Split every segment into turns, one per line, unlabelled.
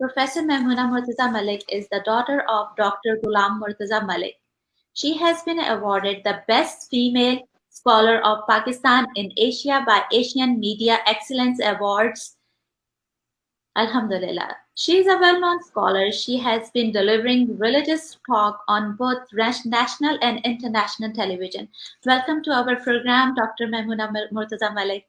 Professor Mahmoona Murtaza Malik is the daughter of Dr. Ghulam Murtaza Malik. She has been awarded the Best Female Scholar of Pakistan in Asia by Asian Media Excellence Awards. Alhamdulillah. She is a well-known scholar. She has been delivering religious talk on both national and international television. Welcome to our program, Dr. Mahmoona Murtaza Malik.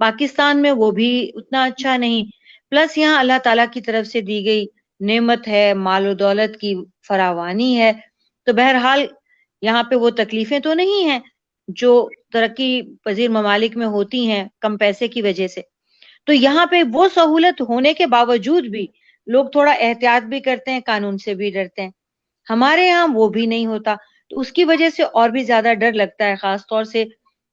Pakistan میں وہ بھی اتنا اچھا نہیں. Plus یہاں اللہ تعالیٰ کی طرف سے دی گئی نعمت ہے, مال و دولت کی فراوانی ہے, تو بہرحال یہاں پہ وہ تکلیفیں تو نہیں ہیں جو ترقی پذیر ممالک میں ہوتی ہیں کم پیسے کی وجہ سے. تو یہاں پہ وہ سہولت ہونے کے باوجود بھی لوگ تھوڑا احتیاط بھی کرتے ہیں, قانون سے بھی ڈرتے ہیں. ہمارے یہاں وہ بھی نہیں ہوتا, تو اس کی وجہ سے اور بھی زیادہ ڈر لگتا ہے. خاص طور سے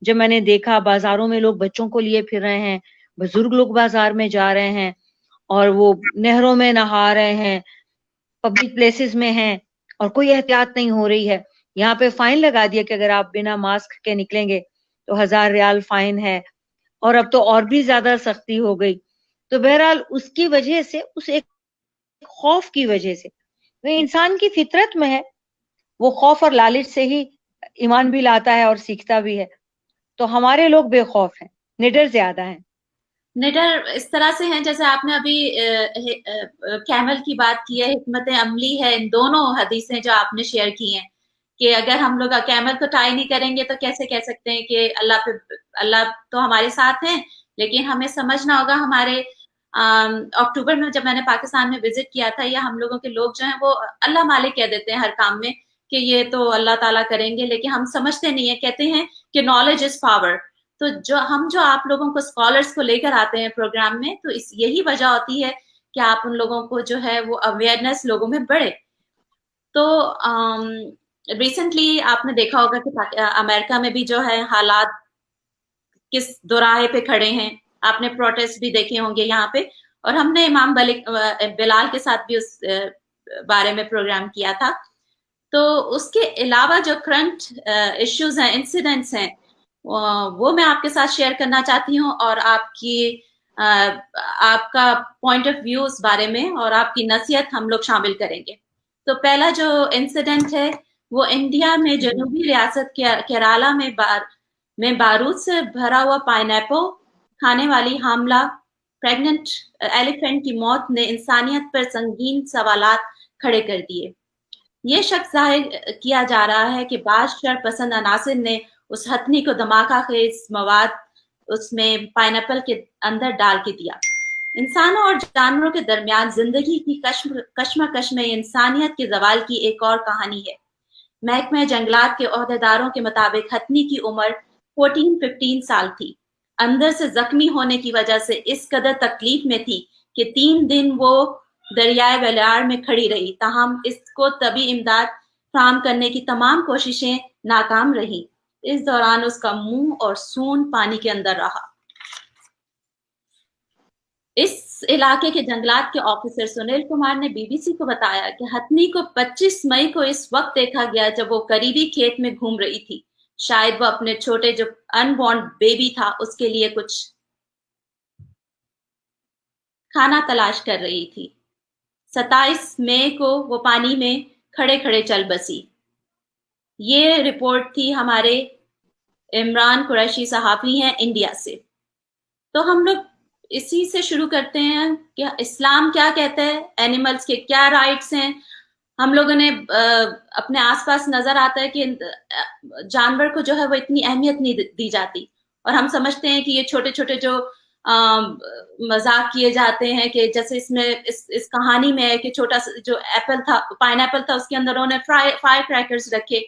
جب میں نے دیکھا بازاروں میں لوگ بچوں کو لیے پھر رہے ہیں, بزرگ لوگ بازار میں جا رہے ہیں اور وہ نہروں میں نہا رہے ہیں, پبلک پلیسز میں ہیں, اور کوئی احتیاط نہیں ہو رہی ہے. یہاں پہ فائن لگا دیا کہ اگر آپ بنا ماسک کے نکلیں گے تو 1000 ریال فائن ہے, اور اب تو اور بھی زیادہ سختی ہو گئی. تو بہرحال اس کی وجہ سے, اس ایک خوف کی وجہ سے, وہ انسان کی فطرت میں ہے, وہ خوف اور لالچ سے ہی ایمان بھی لاتا ہے اور سیکھتا بھی ہے. تو ہمارے لوگ بے خوف ہیں, نڈر زیادہ ہیں.
نڈر اس طرح سے ہیں جیسے آپ نے ابھی کیمل کی بات کی ہے, حکمت عملی ہے ان دونوں حدیثیں جو آپ نے شیئر کی ہیں, کہ اگر ہم لوگ کیمل کو ٹرائی نہیں کریں گے تو کیسے کہہ سکتے ہیں کہ اللہ تو ہمارے ساتھ ہیں. لیکن ہمیں سمجھنا ہوگا, ہمارے اکتوبر میں جب میں نے پاکستان میں وزٹ کیا تھا, یا ہم لوگوں کے لوگ جو ہیں وہ اللہ مالک کہہ دیتے ہیں ہر کام میں کہ یہ تو اللہ تعالیٰ کریں گے, لیکن ہم سمجھتے نہیں ہیں. کہتے ہیں کہ نالج از پاور. تو جو آپ لوگوں کو اسکالرس کو لے کر آتے ہیں پروگرام میں, تو یہی وجہ ہوتی ہے کہ آپ ان لوگوں کو جو ہے وہ اویئرنیس لوگوں میں بڑھے. تو ریسنٹلی آپ نے دیکھا ہوگا کہ امریکہ میں بھی جو ہے حالات کس دوراہے پہ کھڑے ہیں. آپ نے پروٹیسٹ بھی دیکھے ہوں گے یہاں پہ, اور ہم نے امام بلال کے ساتھ بھی اس بارے میں پروگرام کیا تھا. تو اس کے علاوہ جو کرنٹ ایشوز ہیں, انسیڈنٹس ہیں, وہ میں آپ کے ساتھ شیئر کرنا چاہتی ہوں, اور آپ کا پوائنٹ آف ویو اس بارے میں اور آپ کی نصیحت ہم لوگ شامل کریں گے. تو پہلا جو انسیڈنٹ ہے وہ انڈیا میں جنوبی ریاست کیرالہ میں بارود سے بھرا ہوا پائن ایپل کھانے والی حاملہ پریگننٹ ایلیفینٹ کی موت نے انسانیت پر سنگین سوالات کھڑے کر دیے. یہ شک ظاہر کیا جا رہا ہے کہ بعض شر پسند عناصر نے اس ہتھنی کو دھماکہ خیز مواد اس میں پائن ایپل کے اندر ڈال کے دیا. انسانوں اور جانوروں کے درمیان زندگی کی کشمکش میں انسانیت کے زوال کی ایک اور کہانی ہے. محکمہ جنگلات کے عہدیداروں کے مطابق ہتھنی کی عمر 14-15 سال تھی. اندر سے زخمی ہونے کی وجہ سے اس قدر تکلیف میں تھی کہ 3 دن وہ دریائے ویلیار میں کھڑی رہی. تاہم اس کو طبی امداد فراہم کرنے کی تمام کوششیں ناکام رہیں. اس دوران اس کا منہ اور سون پانی کے اندر رہا. اس علاقے کے جنگلات کے آفیسر سنیل کمار نے بی بی سی کو بتایا کہ ہتھنی کو 25 مئی کو اس وقت دیکھا گیا جب وہ قریبی کھیت میں گھوم رہی تھی. شاید وہ اپنے چھوٹے جو ان بورن بیبی تھا اس کے لیے کچھ کھانا تلاش کر رہی تھی. 27 مئی کو وہ پانی میں کھڑے کھڑے چل بسی. یہ رپورٹ تھی ہمارے عمران قریشی صحافی ہیں انڈیا سے. تو ہم لوگ اسی سے شروع کرتے ہیں کہ اسلام کیا کہتا ہے, اینیملز کے کیا رائٹس ہیں. ہم لوگوں نے اپنے آس پاس نظر آتا ہے کہ جانور کو جو ہے وہ اتنی اہمیت نہیں دی جاتی, اور ہم سمجھتے ہیں کہ یہ چھوٹے چھوٹے جو مذاق کیے جاتے ہیں کہ جیسے اس میں اس کہانی میں ہے کہ چھوٹا جو ایپل تھا, پائن ایپل تھا, اس کے اندر انہوں نے فائر کریکرز رکھے,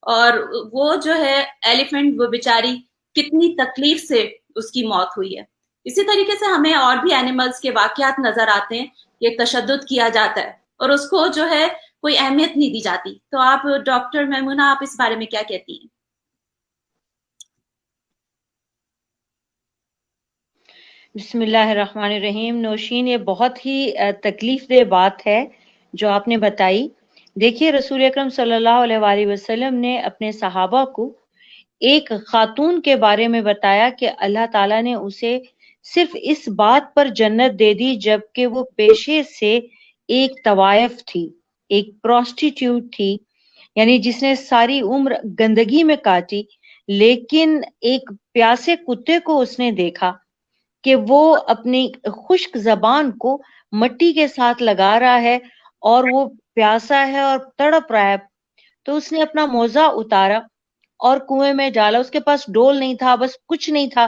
اور وہ جو ہے ایلیفینٹ وہ بیچاری کتنی تکلیف سے اس کی موت ہوئی ہے. اسی طریقے سے ہمیں اور بھی اینیملز کے واقعات نظر آتے ہیں کہ تشدد کیا جاتا ہے اور اس کو جو ہے کوئی اہمیت نہیں دی جاتی. تو آپ ڈاکٹر میمونہ, آپ اس بارے میں کیا کہتی ہیں؟
بسم اللہ الرحمن الرحیم. نوشین, یہ بہت ہی تکلیف دہ بات ہے جو آپ نے بتائی. دیکھیے, رسول اکرم صلی اللہ علیہ وآلہ وسلم نے اپنے صحابہ کو ایک خاتون کے بارے میں بتایا کہ اللہ تعالیٰ نے اسے صرف اس بات پر جنت دے دی جبکہ وہ پیشے سے ایک طوائف تھی, ایک پروسٹیٹیوٹ تھی, یعنی جس نے ساری عمر گندگی میں کاٹی, لیکن ایک پیاسے کتے کو اس نے دیکھا کہ وہ اپنی خشک زبان کو مٹی کے ساتھ لگا رہا ہے اور وہ پیاسا ہے اور تڑپ رہا ہے. تو اس نے اپنا موزہ اتارا اور کنویں میں ڈالا. اس کے پاس ڈول نہیں تھا, بس کچھ نہیں تھا,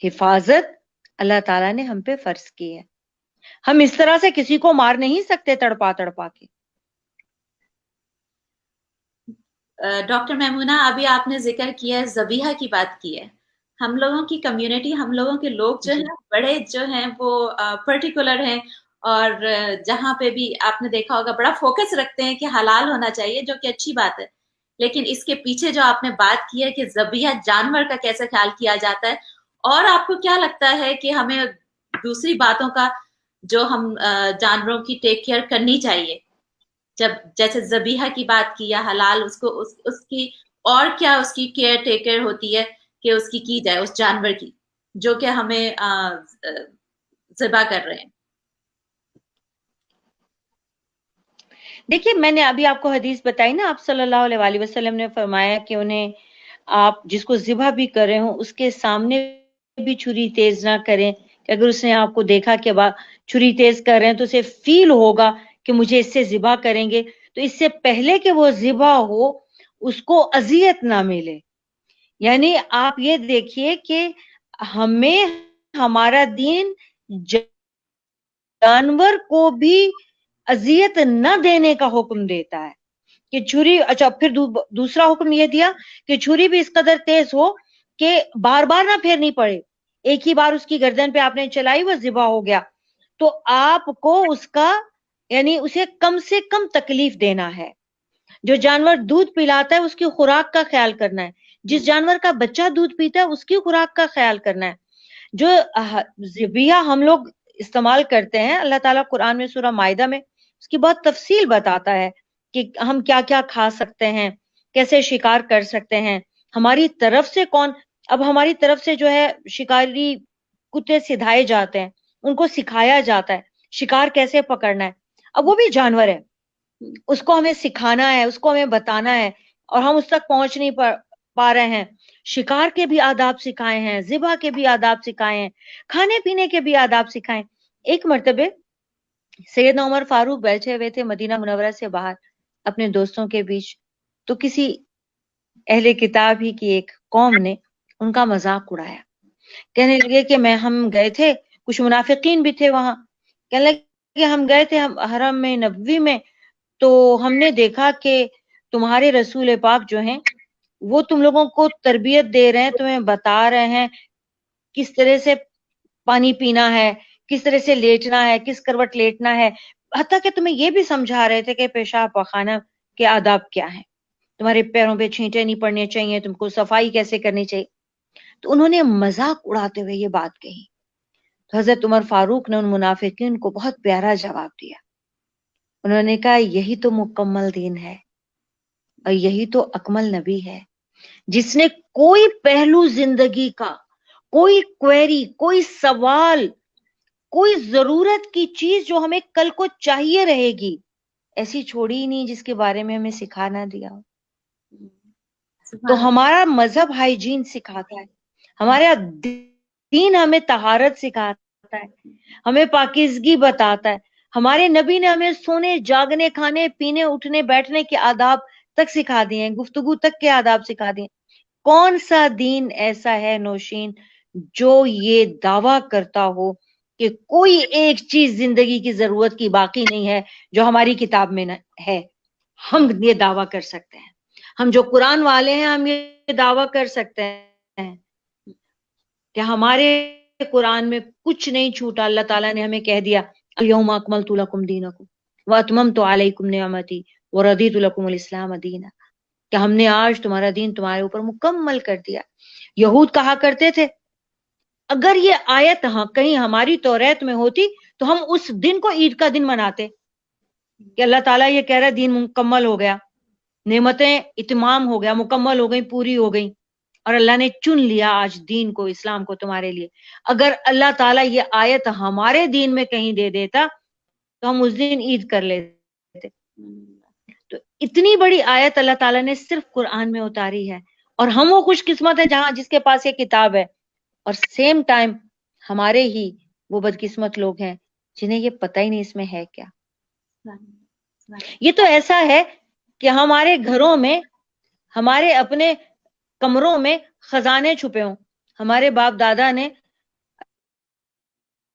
حفاظت اللہ تعالیٰ نے ہم پہ فرض کی ہے. ہم اس طرح سے کسی کو مار نہیں سکتے تڑپا تڑپا کے.
ڈاکٹر میمونہ ابھی آپ نے ذکر کیا ہے ذبیحہ کی بات کی ہے. ہم لوگوں کی کمیونٹی ہم لوگوں کے لوگ جو
جی
ہیں بڑے جو ہیں وہ پرٹیکولر ہیں اور جہاں پہ بھی آپ نے دیکھا ہوگا بڑا فوکس رکھتے ہیں کہ حلال ہونا چاہیے جو کہ اچھی بات ہے. لیکن اس کے پیچھے جو آپ نے بات کی ہے کہ ذبیحہ جانور کا کیسے خیال کیا جاتا ہے اور آپ کو کیا لگتا ہے کہ ہمیں دوسری باتوں کا جو ہم جانوروں کی ٹیک کیئر کرنی چاہیے جب جیسے ذبیحہ کی بات کی یا حلال اس کو اس کی اور کیا اس کی کیئر ٹیکر ہوتی ہے کہ اس کی جائے اس جانور کی جو کہ ہمیں ذبح کر رہے ہیں.
دیکھیے میں نے ابھی آپ کو حدیث بتائی نا, آپ صلی اللہ علیہ وآلہ وسلم نے فرمایا کہ انہیں آپ جس کو ذبح بھی کر رہے ہوں اس کے سامنے بھی چھری تیز نہ کریں, کہ اگر اس نے آپ کو دیکھا کہ چھری تیز کر رہے ہیں تو اسے فیل ہوگا کہ مجھے اس سے ذبح کریں گے, تو اس سے پہلے کہ وہ ذبح ہو اس کو اذیت نہ ملے. یعنی آپ یہ دیکھیے کہ ہمیں ہمارا دین جانور کو بھی اذیت نہ دینے کا حکم دیتا ہے کہ چھری, اچھا پھر دوسرا حکم یہ دیا کہ چھری بھی اس قدر تیز ہو کہ بار بار نہ پھیرنی پڑے, ایک ہی بار اس کی گردن پہ آپ نے چلائی وہ ذبح ہو گیا, تو آپ کو اس کا یعنی اسے کم سے کم تکلیف دینا ہے. جو جانور دودھ پلاتا ہے اس کی خوراک کا خیال کرنا ہے, جس جانور کا بچہ دودھ پیتا ہے اس کی خوراک کا خیال کرنا ہے. جو ذبیحہ ہم لوگ استعمال کرتے ہیں, اللہ تعالیٰ قرآن میں سورہ مائدہ میں اس کی بہت تفصیل بتاتا ہے کہ ہم کیا کیا کھا سکتے ہیں, کیسے شکار کر سکتے ہیں, ہماری طرف سے اب ہماری طرف سے جو ہے شکاری کتے سدھائے جاتے ہیں, ان کو سکھایا جاتا ہے شکار کیسے پکڑنا ہے. اب وہ بھی جانور ہے, اس کو ہمیں سکھانا ہے, اس کو ہمیں بتانا ہے, اور ہم اس تک پہنچ نہیں پا رہے ہیں. شکار کے بھی آداب سکھائے ہیں, ذبح کے بھی آداب سکھائے ہیں, کھانے پینے کے بھی آداب سکھائے. ایک مرتبہ سیدنا عمر فاروق بیٹھے ہوئے تھے مدینہ منورہ سے باہر اپنے دوستوں کے بیچ, تو کسی اہل کتاب ہی کی ایک قوم نے ان کا مذاق اڑایا. کہنے لگے کہ ہم گئے تھے, کچھ منافقین بھی تھے وہاں, کہنے لگے کہ ہم گئے تھے حرم میں نبوی میں, تو ہم نے دیکھا کہ تمہارے رسول پاک جو ہیں وہ تم لوگوں کو تربیت دے رہے ہیں, تمہیں بتا رہے ہیں کس طرح سے پانی پینا ہے, کس طرح سے لیٹنا ہے, کس کروٹ لیٹنا ہے, حتیٰ کہ تمہیں یہ بھی سمجھا رہے تھے کہ پیشاب پخانہ کے آداب کیا ہیں, تمہارے پیروں پہ چھینٹے نہیں پڑنے چاہیے, تم کو صفائی کیسے کرنی چاہیے. تو انہوں نے مذاق اڑاتے ہوئے یہ بات کہی. تو حضرت عمر فاروق نے ان منافقین کو بہت پیارا جواب دیا. انہوں نے کہا یہی تو مکمل دین ہے اور یہی تو اکمل نبی ہے, جس نے کوئی پہلو زندگی کا, کوئی کوئری, کوئی سوال, کوئی ضرورت کی چیز جو ہمیں کل کو چاہیے رہے گی ایسی چھوڑی ہی نہیں جس کے بارے میں ہمیں سکھا نہ دیا ہو. تو ہمارا مذہب ہائیجین سکھاتا ہے, ہمارا دین ہمیں طہارت سکھاتا ہے, ہمیں پاکیزگی بتاتا ہے. ہمارے نبی نے ہمیں سونے, جاگنے, کھانے پینے, اٹھنے بیٹھنے کے آداب تک سکھا دیے ہیں, گفتگو تک کے آداب سکھا دیے. کون سا دین ایسا ہے نوشین جو یہ دعویٰ کرتا ہو کہ کوئی ایک چیز زندگی کی ضرورت کی باقی نہیں ہے جو ہماری کتاب میں ہے. ہم یہ دعویٰ کر سکتے ہیں, ہم جو قرآن والے ہیں ہم یہ دعویٰ کر سکتے ہیں کہ ہمارے قرآن میں کچھ نہیں چھوٹا. اللہ تعالیٰ نے ہمیں کہہ دیا الیوم اکملت لکم دینکم واتممت علیکم نعمتی ورضیت لکم الاسلام دینا, کہ ہم نے آج تمہارا دین تمہارے اوپر مکمل کر دیا. یہود کہا کرتے تھے اگر یہ آیت کہیں ہماری توریت میں ہوتی تو ہم اس دن کو عید کا دن مناتے, کہ اللہ تعالیٰ یہ کہہ رہا ہے دین مکمل ہو گیا, نعمتیں اتمام ہو گیا, مکمل ہو گئی, پوری ہو گئی, اور اللہ نے چن لیا آج دین کو, اسلام کو تمہارے لیے. اگر اللہ تعالیٰ یہ آیت ہمارے دین میں کہیں دے دیتا تو ہم اس دن عید کر لیتے. تو اتنی بڑی آیت اللہ تعالیٰ نے صرف قرآن میں اتاری ہے, اور ہم وہ خوش قسمت ہیں جس کے پاس یہ کتاب ہے, اور سیم ٹائم ہمارے ہی وہ بدقسمت لوگ ہیں جنہیں یہ پتہ ہی نہیں اس میں ہے کیا. یہ تو ایسا ہے کہ ہمارے گھروں میں, ہمارے اپنے کمروں میں خزانے چھپے ہوں. ہمارے باپ دادا نے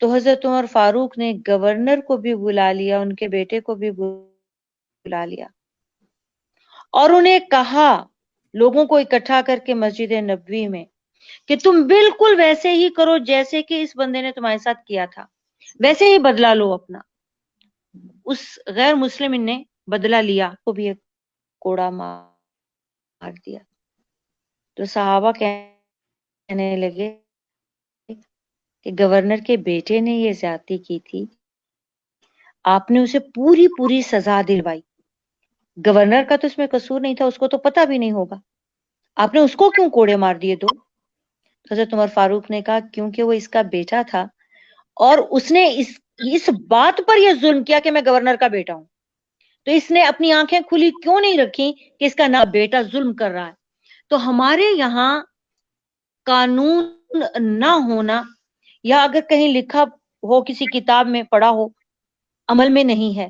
تو حضرت عمر فاروق نے گورنر کو بھی بلا لیا, ان کے بیٹے کو بھی بلا لیا, اور انہیں کہا لوگوں کو اکٹھا کر کے مسجد نبوی میں کہ تم بالکل ویسے ہی کرو جیسے کہ اس بندے نے تمہارے ساتھ کیا تھا, ویسے ہی بدلہ لو اپنا. اس غیر مسلم نے بدلہ لیا, کو بھی ایک کوڑا مار دیا. تو صحابہ کہنے لگے کہ گورنر کے بیٹے نے یہ زیادتی کی تھی, آپ نے اسے پوری پوری سزا دلوائی. گورنر کا تو اس میں قصور نہیں تھا, اس کو تو پتہ بھی نہیں ہوگا, آپ نے اس کو کیوں کوڑے مار دیے دو؟ حضرت عمر فاروق نے کہا کیونکہ وہ اس کا بیٹا تھا اور اس نے اس بات پر یہ ظلم کیا کہ میں گورنر کا بیٹا ہوں, تو اس نے اپنی آنکھیں کھلی کیوں نہیں رکھی کہ اس کا بیٹا ظلم کر رہا ہے. تو ہمارے یہاں قانون نہ ہونا, یا اگر کہیں لکھا ہو کسی کتاب میں پڑھا ہو, عمل میں نہیں ہے.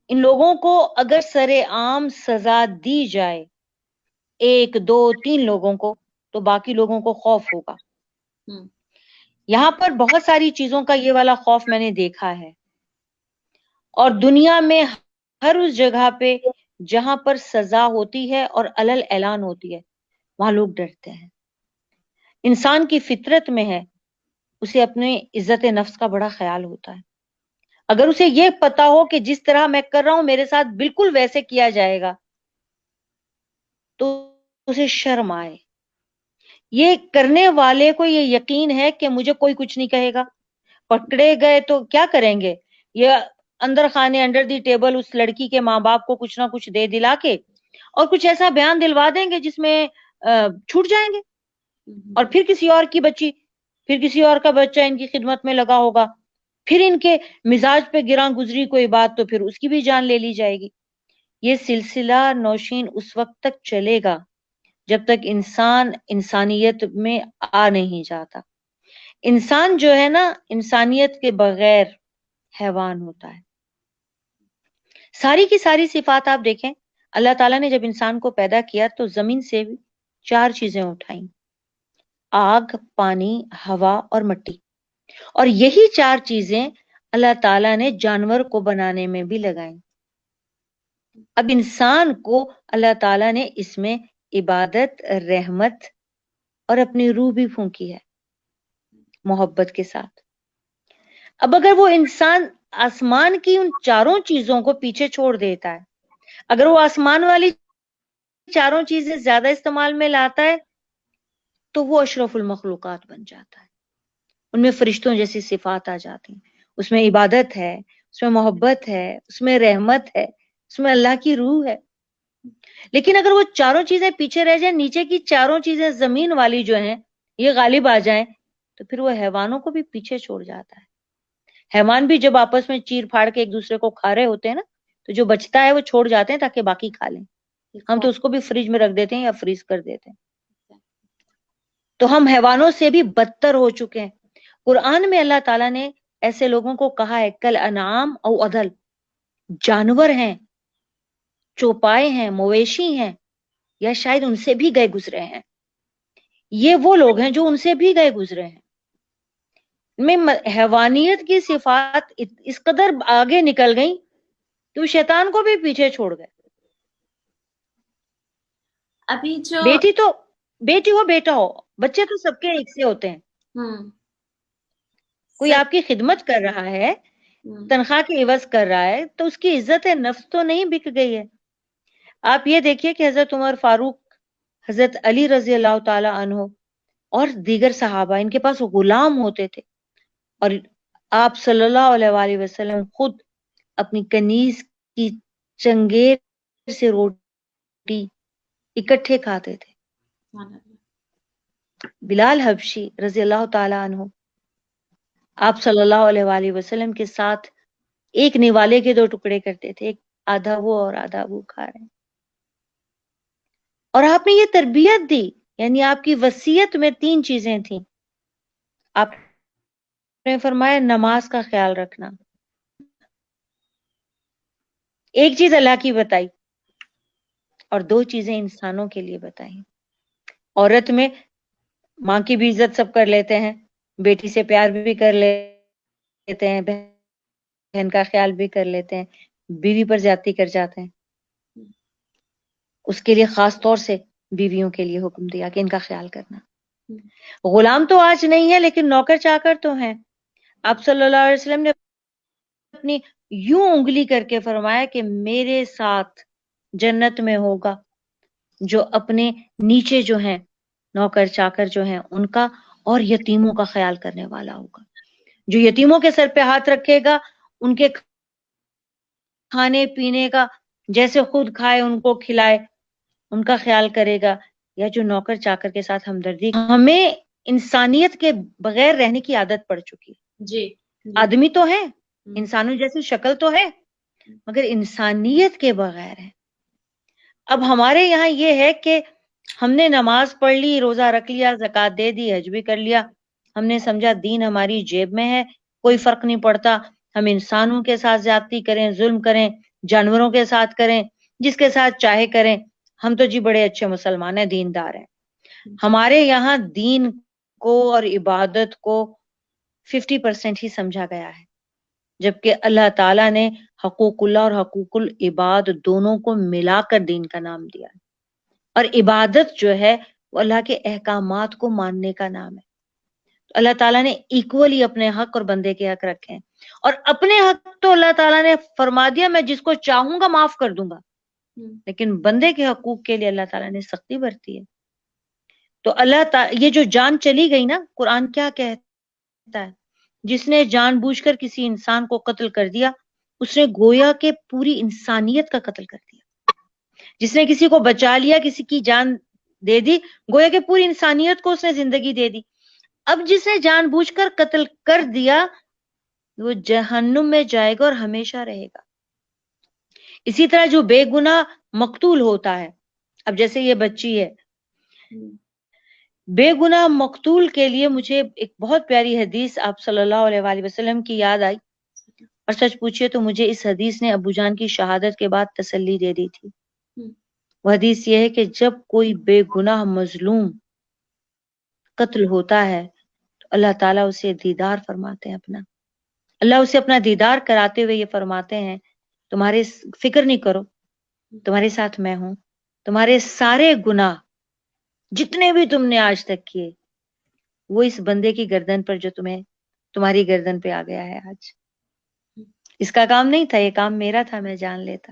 ان لوگوں کو اگر سر عام سزا دی جائے, 1 2 3 لوگوں کو, تو باقی لوگوں کو خوف ہوگا. یہاں پر بہت ساری چیزوں کا یہ والا خوف میں نے دیکھا ہے, اور دنیا میں ہر اس جگہ پہ جہاں پر سزا ہوتی ہے اور علل اعلان ہوتی ہے, وہاں لوگ ڈرتے ہیں. انسان کی فطرت میں ہے, اسے اپنے عزت نفس کا بڑا خیال ہوتا ہے. اگر اسے یہ پتا ہو کہ جس طرح میں کر رہا ہوں میرے ساتھ بالکل ویسے کیا جائے گا, تو اسے شرم آئے. یہ کرنے والے کو یہ یقین ہے کہ مجھے کوئی کچھ نہیں کہے گا. پکڑے گئے تو کیا کریں گے, یہ اندر خانے انڈر دی ٹیبل اس لڑکی کے ماں باپ کو کچھ نہ کچھ دے دلا کے اور کچھ ایسا بیان دلوا دیں گے جس میں چھوٹ جائیں گے, اور پھر کسی اور کی بچی, پھر کسی اور کا بچہ ان کی خدمت میں لگا ہوگا, پھر ان کے مزاج پہ گراں گزری کوئی بات تو پھر اس کی بھی جان لے لی جائے گی. یہ سلسلہ نوشین اس وقت تک چلے گا جب تک انسان انسانیت میں آ نہیں جاتا. انسان جو ہے نا, انسانیت کے بغیر حیوان ہوتا ہے. ساری کی ساری صفات آپ دیکھیں, اللہ تعالیٰ نے جب انسان کو پیدا کیا تو زمین سے 4 چیزیں اٹھائیں, آگ, پانی, ہوا اور مٹی, اور یہی 4 چیزیں اللہ تعالیٰ نے جانور کو بنانے میں بھی لگائیں. اب انسان کو اللہ تعالیٰ نے اس میں عبادت, رحمت اور اپنی روح بھی پھونکی ہے محبت کے ساتھ. اب اگر وہ انسان آسمان کی ان 4 چیزوں کو پیچھے چھوڑ دیتا ہے, اگر وہ آسمان والی 4 چیزیں زیادہ استعمال میں لاتا ہے, تو وہ اشرف المخلوقات بن جاتا ہے. ان میں فرشتوں جیسی صفات آ جاتی ہیں, اس میں عبادت ہے, اس میں محبت ہے, اس میں رحمت ہے, اس میں اللہ کی روح ہے. لیکن اگر وہ 4 چیزیں پیچھے رہ جائیں, نیچے کی 4 چیزیں زمین والی جو ہیں یہ غالب آ جائیں, تو پھر وہ حیوانوں کو بھی پیچھے چھوڑ جاتا ہے. حیوان بھی جب آپس میں چیر پھاڑ کے ایک دوسرے کو کھا رہے ہوتے ہیں نا, تو جو بچتا ہے وہ چھوڑ جاتے ہیں تاکہ باقی کھا لیں. ہم تو اس کو بھی فریج میں رکھ دیتے ہیں یا فریز کر دیتے ہیں. تو ہم حیوانوں سے بھی بدتر ہو چکے ہیں. قرآن میں اللہ تعالیٰ نے ایسے لوگوں کو کہا ہے کل انعام او اضل, جانور ہیں, چوپائے ہیں, مویشی ہیں, یا شاید ان سے بھی گئے گزرے ہیں. یہ وہ لوگ ہیں جو ان سے بھی گئے گزرے ہیں. میں حیوانیت کی صفات اس قدر آگے نکل گئی کہ وہ شیطان کو بھی پیچھے چھوڑ گئے.
ابھی جو
بیٹی ہو بیٹا ہو, بچے تو سب کے ایک سے ہوتے ہیں. کوئی آپ کی خدمت کر رہا ہے, تنخواہ کے عوض کر رہا ہے, تو اس کی عزت نفس تو نہیں بک گئی ہے. آپ یہ دیکھیے کہ حضرت عمر فاروق, حضرت علی رضی اللہ تعالی عنہ اور دیگر صحابہ, ان کے پاس غلام ہوتے تھے, اور آپ صلی اللہ علیہ وآلہ وسلم خود اپنی کنیز کی چنگیر سے روٹی اکٹھے کھاتے تھے. بلال حبشی رضی اللہ تعالی عنہ آپ صلی اللہ علیہ وآلہ وسلم کے ساتھ ایک نوالے کے 2 ٹکڑے کرتے تھے, ایک آدھا وہ اور آدھا وہ کھا رہے ہیں. اور آپ نے یہ تربیت دی, یعنی آپ کی وصیت میں 3 چیزیں تھیں. آپ نے فرمایا نماز کا خیال رکھنا, ایک چیز اللہ کی بتائی, اور 2 چیزیں انسانوں کے لیے بتائیں. عورت میں ماں کی بھی عزت سب کر لیتے ہیں, بیٹی سے پیار بھی کر لیتے لیتے ہیں, بہن کا خیال بھی کر لیتے ہیں, بیوی پر زیادتی کر جاتے ہیں. اس کے لیے خاص طور سے بیویوں کے لیے حکم دیا کہ ان کا خیال کرنا. غلام تو آج نہیں ہے لیکن نوکر چاکر تو ہیں. آپ صلی اللہ علیہ وسلم نے اپنی یوں انگلی کر کے فرمایا کہ میرے ساتھ جنت میں ہوگا جو اپنے نیچے جو ہیں نوکر چاکر جو ہیں ان کا اور یتیموں کا خیال کرنے والا ہوگا, جو یتیموں کے سر پہ ہاتھ رکھے گا, ان کے کھانے پینے کا جیسے خود کھائے ان کو کھلائے, ان کا خیال کرے گا, یا جو نوکر چاکر کے ساتھ ہمدردی. ہمیں انسانیت کے بغیر رہنے کی عادت پڑ چکی ہے.
جی
آدمی تو ہے, انسانوں جیسی شکل تو ہے, مگر انسانیت کے بغیر ہے. اب ہمارے یہاں یہ ہے کہ ہم نے نماز پڑھ لی, روزہ رکھ لیا, زکوٰۃ دے دی, حج بھی کر لیا, ہم نے سمجھا دین ہماری جیب میں ہے, کوئی فرق نہیں پڑتا, ہم انسانوں کے ساتھ زیادتی کریں, ظلم کریں, جانوروں کے ساتھ کریں, جس کے ساتھ چاہے کریں, ہم تو جی بڑے اچھے مسلمان ہیں, دیندار ہیں. ہمارے یہاں دین کو اور عبادت کو 50% ہی سمجھا گیا ہے, جبکہ اللہ تعالیٰ نے حقوق اللہ اور حقوق العباد دونوں کو ملا کر دین کا نام دیا ہے. اور عبادت جو ہے وہ اللہ کے احکامات کو ماننے کا نام ہے. تو اللہ تعالیٰ نے ایکولی اپنے حق اور بندے کے حق رکھے ہیں, اور اپنے حق تو اللہ تعالیٰ نے فرما دیا میں جس کو چاہوں گا معاف کر دوں گا, لیکن بندے کے حقوق کے لیے اللہ تعالیٰ نے سختی برتی ہے. تو اللہ تعالیٰ یہ جو جان چلی گئی نا, قرآن کیا کہتا ہے, جس نے جان بوجھ کر کسی انسان کو قتل کر دیا اس نے گویا کہ پوری انسانیت کا قتل کر دیا. جس نے کسی کو بچا لیا, کسی کی جان دے دی, گویا کہ پوری انسانیت کو اس نے زندگی دے دی. اب جس نے جان بوجھ کر قتل کر دیا وہ جہنم میں جائے گا اور ہمیشہ رہے گا. اسی طرح جو بے گناہ مقتول ہوتا ہے, اب جیسے یہ بچی ہے, بے گناہ مقتول کے لیے مجھے ایک بہت پیاری حدیث آپ صلی اللہ علیہ وآلہ وسلم کی یاد آئی, اور سچ پوچھئے تو مجھے اس حدیث نے ابو جان کی شہادت کے بعد تسلی دے دی تھی. وہ حدیث یہ ہے کہ جب کوئی بے گناہ مظلوم قتل ہوتا ہے تو اللہ تعالیٰ اسے دیدار فرماتے ہیں اپنا. اللہ اسے اپنا دیدار کراتے ہوئے یہ فرماتے ہیں تمہارے فکر نہیں کرو, تمہارے ساتھ میں ہوں, تمہارے سارے گناہ جتنے بھی تم نے آج تک کیے وہ اس بندے کی گردن پر جو تمہاری گردن پہ آ گیا ہے آج. اس کا کام نہیں تھا, یہ کام میرا تھا, میں جان لیتا.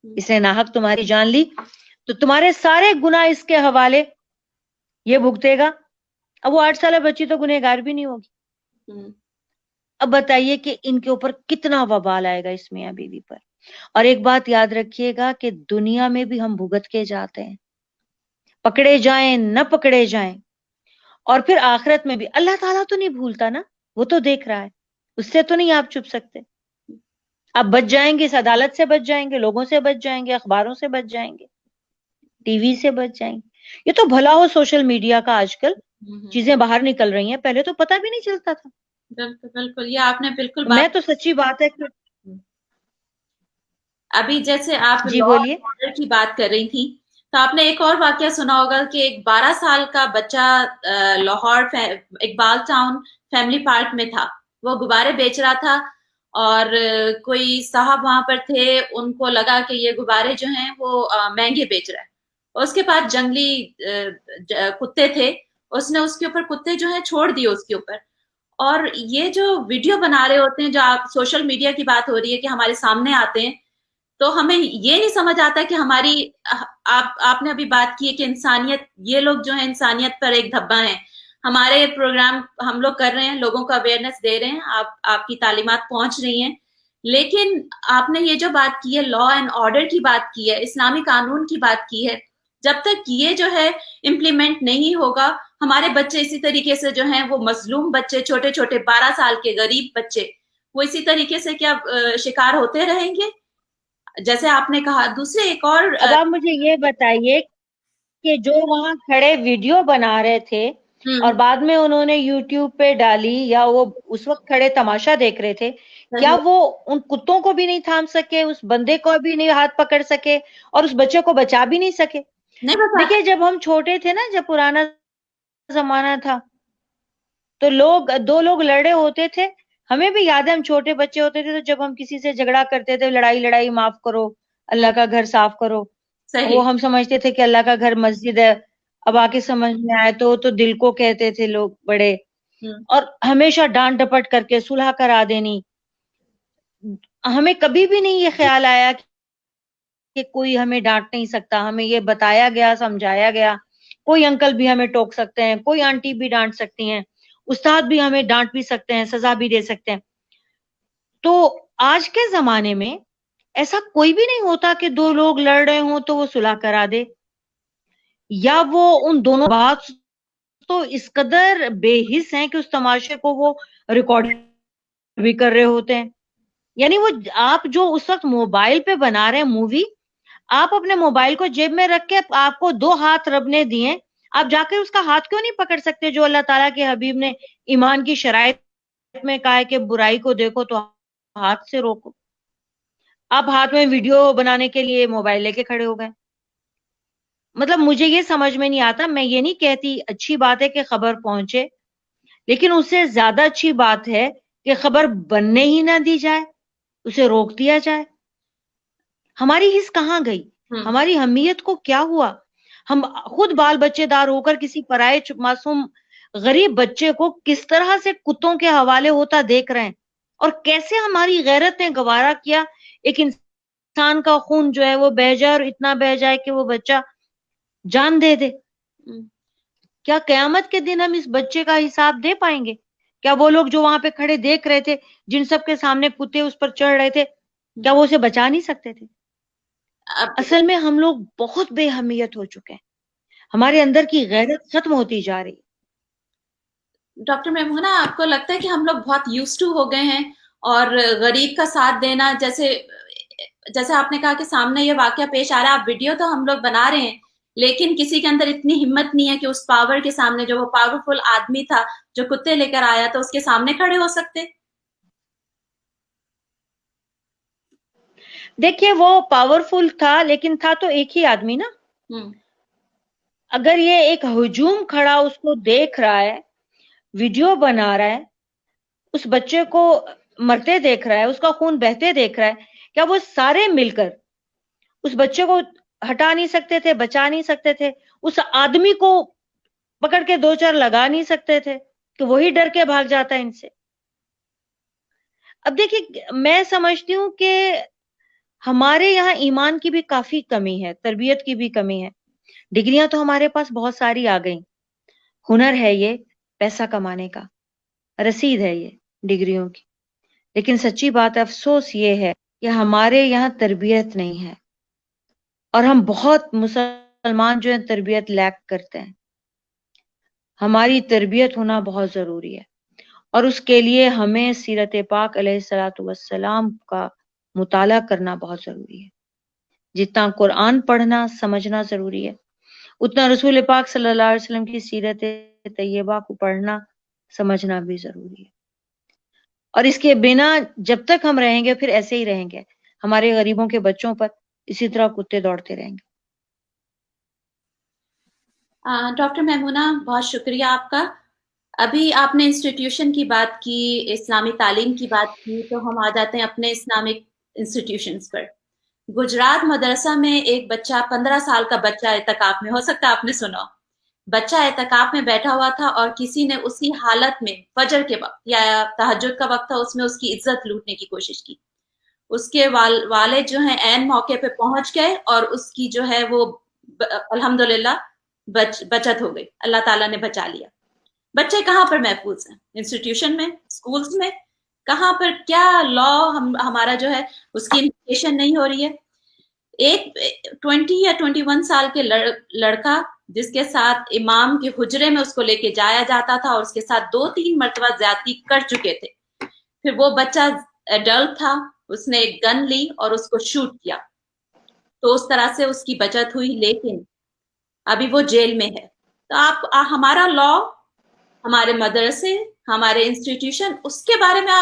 اس نے ناحق تمہاری جان لی تو تمہارے سارے گناہ اس کے حوالے, یہ بھگتے گا. اب وہ 8 سالہ بچی تو گنہگار بھی نہیں ہوگی. اب بتائیے کہ ان کے اوپر کتنا وبال آئے گا اس میاں بیوی پر. اور ایک بات یاد رکھیے گا کہ دنیا میں بھی ہم بھگت کے جاتے ہیں, پکڑے جائیں نہ پکڑے جائیں, اور پھر آخرت میں بھی اللہ تعالیٰ تو نہیں بھولتا نا, وہ تو دیکھ رہا ہے, اس سے تو نہیں آپ چھپ سکتے. آپ بچ جائیں گے, اس عدالت سے بچ جائیں گے, لوگوں سے بچ جائیں گے, اخباروں سے بچ جائیں گے, ٹی وی سے بچ جائیں گے. یہ تو بھلا ہو سوشل میڈیا کا آج کل چیزیں باہر نکل رہی ہیں, پہلے تو پتہ بھی نہیں چلتا تھا.
بالکل بالکل, یہ آپ نے بالکل
میں تو سچی بات ہے کہ
ابھی جیسے آپ
جی
لا
بولیے.
آرڈر کی بات کر رہی تھی تو آپ نے ایک اور واقعہ سنا ہوگا کہ ایک 12 سال کا بچہ Lahore Iqbal town family park میں تھا, وہ غبارے بیچ رہا تھا, اور کوئی صاحب وہاں پر تھے, ان کو لگا کہ یہ غبارے جو ہیں وہ مہنگے بیچ رہا ہے, اور اس کے پاس جنگلی کتے تھے, اس نے اس کے اوپر کتے جو ہیں چھوڑ دیے اس کے اوپر. اور یہ جو ویڈیو بنا رہے ہوتے ہیں, جو آپ سوشل میڈیا کی بات ہو رہی ہے کہ ہمارے سامنے آتے ہیں, تو ہمیں یہ نہیں سمجھ آتا کہ ہماری آپ نے ابھی بات کی ہے کہ انسانیت, یہ لوگ جو ہیں انسانیت پر ایک دھبا ہیں. ہمارے پروگرام ہم لوگ کر رہے ہیں, لوگوں کو اویئرنیس دے رہے ہیں, آپ کی تعلیمات پہنچ رہی ہیں, لیکن آپ نے یہ جو بات کی ہے لا اینڈ آرڈر کی بات کی ہے, اسلامی قانون کی بات کی ہے, جب تک یہ جو ہے امپلیمنٹ نہیں ہوگا, ہمارے بچے اسی طریقے سے جو ہیں وہ مظلوم بچے, چھوٹے چھوٹے 12 سال کے غریب بچے, وہ اسی طریقے سے کیا شکار ہوتے رہیں گے جیسے آپ نے کہا. دوسرے ایک اور
اب آپ مجھے یہ بتائیے کہ جو وہاں کھڑے ویڈیو بنا رہے تھے اور بعد میں انہوں نے یوٹیوب پہ ڈالی, یا وہ اس وقت کھڑے تماشا دیکھ رہے تھے, کیا وہ ان کتوں کو بھی نہیں تھام سکے, اس بندے کو بھی نہیں ہاتھ پکڑ سکے, اور اس بچے کو بچا بھی نہیں سکے؟ دیکھیے جب ہم چھوٹے تھے نا, جب پرانا زمانہ تھا, تو 2 لوگ لڑے ہوتے تھے, ہمیں بھی یاد ہے ہم چھوٹے بچے ہوتے تھے تو جب ہم کسی سے جھگڑا کرتے تھے لڑائی معاف کرو, اللہ کا گھر صاف کرو,
صحیح.
وہ ہم سمجھتے تھے کہ اللہ کا گھر مسجد ہے. اب آ کے سمجھ میں آئے تو دل کو کہتے تھے لوگ بڑے, اور ہمیشہ ڈانٹ ڈپٹ کر کے صلح کرا دینی. ہمیں کبھی بھی نہیں یہ خیال آیا کہ کوئی ہمیں ڈانٹ نہیں سکتا. ہمیں یہ بتایا گیا, سمجھایا گیا, کوئی انکل بھی ہمیں ٹوک سکتے ہیں, کوئی آنٹی بھی ڈانٹ سکتی ہیں, استاد بھی ہمیں ڈانٹ بھی سکتے ہیں, سزا بھی دے سکتے ہیں. تو آج کے زمانے میں ایسا کوئی بھی نہیں ہوتا کہ دو لوگ لڑ رہے ہوں تو وہ صلح کرا دے, یا وہ ان دونوں بات تو اس قدر بے حس ہیں کہ اس تماشے کو وہ ریکارڈ بھی کر رہے ہوتے ہیں. یعنی وہ آپ جو اس وقت موبائل پہ بنا رہے ہیں مووی, آپ اپنے موبائل کو جیب میں رکھ کے, آپ کو 2 ہاتھ رب نے دیے, آپ جا کے اس کا ہاتھ کیوں نہیں پکڑ سکتے جو اللہ تعالیٰ کے حبیب نے ایمان کی شرائط میں کہا ہے کہ برائی کو دیکھو تو ہاتھ سے روکو. آپ ہاتھ میں ویڈیو بنانے کے لیے موبائل لے کے کھڑے ہو گئے. مطلب مجھے یہ سمجھ میں نہیں آتا. میں یہ نہیں کہتی اچھی بات ہے کہ خبر پہنچے, لیکن اس سے زیادہ اچھی بات ہے کہ خبر بننے ہی نہ دی جائے, اسے روک دیا جائے. ہماری حس کہاں گئی؟ ہماری اہمیت کو کیا ہوا؟ ہم خود بال بچے دار ہو کر کسی پرائے معصوم غریب بچے کو کس طرح سے کتوں کے حوالے ہوتا دیکھ رہے ہیں, اور کیسے ہماری غیرت نے گوارا کیا ایک انسان کا خون جو ہے وہ بہہ جائے, اور اتنا بہہ جائے کہ وہ بچہ جان دے دے. کیا قیامت کے دن ہم اس بچے کا حساب دے پائیں گے؟ کیا وہ لوگ جو وہاں پہ کھڑے دیکھ رہے تھے, جن سب کے سامنے کتے اس پر چڑھ رہے تھے, کیا وہ اسے بچا نہیں سکتے تھے؟ اصل میں ہم لوگ بہت بے اہمیت ہو چکے ہیں, ہمارے اندر کی غیرت ختم ہوتی جا رہی.
ڈاکٹر میمونہ, آپ کو لگتا ہے کہ ہم لوگ بہت یوز ٹو ہو گئے ہیں, اور غریب کا ساتھ دینا, جیسے آپ نے کہا کہ سامنے یہ واقعہ پیش آ رہا ہے, آپ ویڈیو تو ہم لوگ بنا رہے ہیں, لیکن کسی کے اندر اتنی ہمت نہیں ہے کہ اس پاور کے سامنے, جو وہ پاورفل آدمی تھا جو کتے لے کر آیا, تو اس کے سامنے کھڑے ہو سکتے.
دیکھیے وہ پاورفل تھا, لیکن تھا تو ایک ہی آدمی نا. اگر یہ ایک ہجوم کھڑا اس کو دیکھ رہا ہے, ویڈیو بنا رہا ہے, اس بچے کو مرتے دیکھ رہا ہے, اس کا خون بہتے دیکھ رہا ہے, کیا وہ سارے مل کر اس بچے کو ہٹا نہیں سکتے تھے, بچا نہیں سکتے تھے, اس آدمی کو پکڑ کے 2 4 لگا نہیں سکتے تھے کہ وہی ڈر کے بھاگ جاتا ہے ان سے؟ اب دیکھیے, میں سمجھتی ہوں کہ ہمارے یہاں ایمان کی بھی کافی کمی ہے, تربیت کی بھی کمی ہے. ڈگریاں تو ہمارے پاس بہت ساری آ گئیں, ہنر ہے یہ پیسہ کمانے کا, رسید ہے یہ ڈگریوں کی, لیکن سچی بات افسوس یہ ہے کہ ہمارے یہاں تربیت نہیں ہے, اور ہم بہت مسلمان جو ہیں تربیت لیک کرتے ہیں. ہماری تربیت ہونا بہت ضروری ہے, اور اس کے لیے ہمیں سیرت پاک علیہ الصلوۃ والسلام کا مطالعہ کرنا بہت ضروری ہے. جتنا قرآن پڑھنا سمجھنا ضروری ہے, اتنا رسول پاک صلی اللہ علیہ وسلم کی سیرت طیبہ کو پڑھنا سمجھنا بھی ضروری ہے. اور اس کے بنا جب تک ہم رہیں گے پھر ایسے ہی رہیں گے, ہمارے غریبوں کے بچوں پر اسی طرح کتے دوڑتے رہیں گے.
ڈاکٹر میمونہ, بہت شکریہ آپ کا. ابھی آپ نے انسٹیٹیوشن کی بات کی, اسلامی تعلیم کی بات کی, تو ہم آ جاتے ہیں اپنے اسلامک انسٹیٹیوشنز پر. گجرات مدرسہ میں ایک بچہ, 15 سال کا بچہ, اعتکاف میں, ہو سکتا ہے آپ نے سنا, بچہ اعتکاف میں بیٹھا ہوا تھا, اور کسی نے اسی حالت میں فجر کے وقت یا تہجد کا وقت تھا, اس میں اس کی عزت لوٹنے کی کوشش کی. اس کے والد جو ہیں عین موقع پہ پہنچ گئے, اور اس کی جو ہے وہ الحمدللہ بچت ہو گئی, اللہ تعالیٰ نے بچا لیا. بچے کہاں پر محفوظ ہیں؟ انسٹیٹیوشن میں, اسکولز میں, کہاں پر کیا لا ہمارا جو ہے اس کی امپلیکیشن نہیں ہو رہی ہے؟ ایک 20 یا 21 سال کے لڑکا جس کے ساتھ امام کے حجرے میں اس کو لے کے جایا جاتا تھا, اور اس کے ساتھ 2 3 مرتبہ زیادتی کر چکے تھے, پھر وہ بچہ ایڈلٹ تھا, اس نے ایک گن لی اور اس کو شوٹ کیا, تو اس طرح سے اس کی بچت ہوئی, لیکن ابھی وہ جیل میں ہے. تو ہمارا لا, ہمارے مدرسے, ہمارے انسٹیٹیوشن, اس کے بارے میں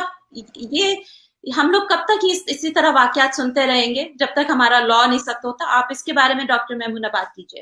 ہم لوگ کب تک اسی طرح واقعات سنتے رہیں گے جب تک ہمارا لا نہیں سخت ہوتا؟ آپ اس کے بارے میں ڈاکٹر میمونہ بات کیجیے.